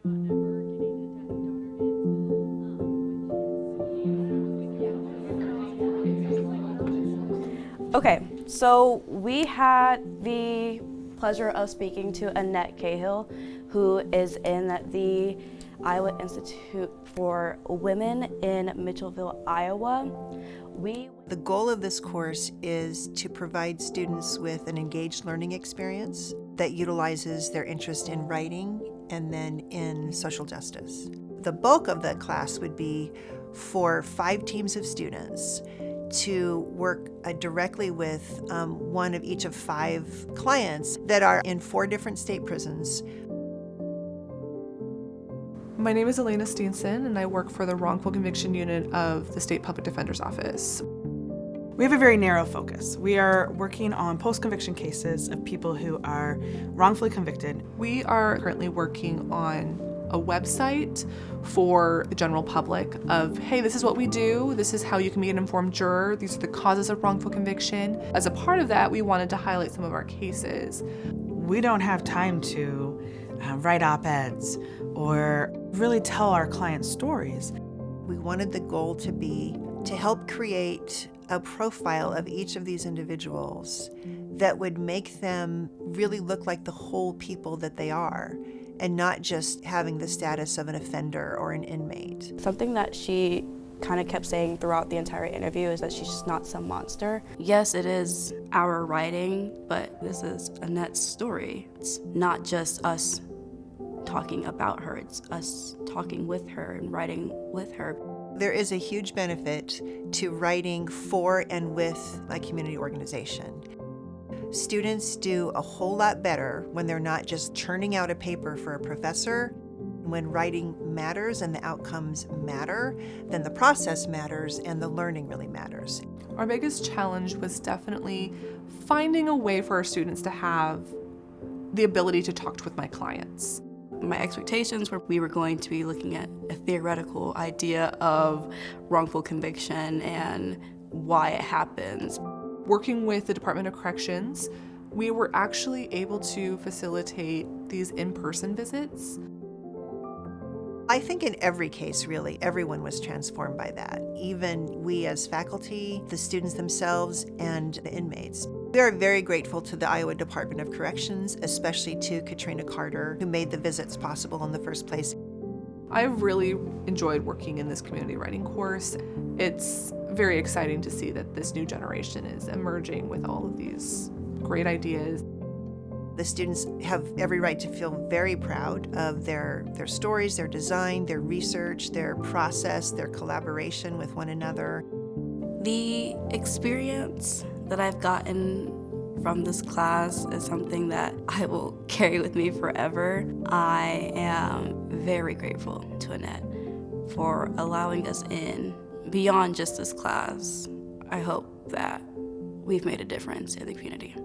Okay, so we had the pleasure of speaking to Annette Cahill, who is in the Iowa Institute for Women in Mitchellville, Iowa. The goal of this course is to provide students with an engaged learning experience that utilizes their interest in writing and then in social justice. The bulk of the class would be for 5 teams of students to work directly with one of each of 5 clients that are in 4 different state prisons. My name is Elena Steenson, and I work for the Wrongful Conviction Unit of the State Public Defender's Office. We have a very narrow focus. We are working on post-conviction cases of people who are wrongfully convicted. We are currently working on a website for the general public of, hey, this is what we do, this is how you can be an informed juror, these are the causes of wrongful conviction. As a part of that, we wanted to highlight some of our cases. We don't have time to write op-eds or really tell our clients' stories. We wanted the goal to be to help create a profile of each of these individuals that would make them really look like the whole people that they are, and not just having the status of an offender or an inmate. Something that she kind of kept saying throughout the entire interview is that she's just not some monster. Yes, it is our writing, but this is Annette's story. It's not just us talking about her, it's us talking with her and writing with her. There is a huge benefit to writing for and with a community organization. Students do a whole lot better when they're not just churning out a paper for a professor. When writing matters and the outcomes matter, then the process matters and the learning really matters. Our biggest challenge was definitely finding a way for our students to have the ability to talk with my clients. My expectations were we were going to be looking at a theoretical idea of wrongful conviction and why it happens. Working with the Department of Corrections, we were actually able to facilitate these in-person visits. I think in every case, really, everyone was transformed by that. Even we as faculty, the students themselves, and the inmates. We are very grateful to the Iowa Department of Corrections, especially to Katrina Carter, who made the visits possible in the first place. I really enjoyed working in this community writing course. It's very exciting to see that this new generation is emerging with all of these great ideas. The students have every right to feel very proud of their stories, their design, their research, their process, their collaboration with one another. The experience that I've gotten from this class is something that I will carry with me forever. I am very grateful to Annette for allowing us in beyond just this class. I hope that we've made a difference in the community.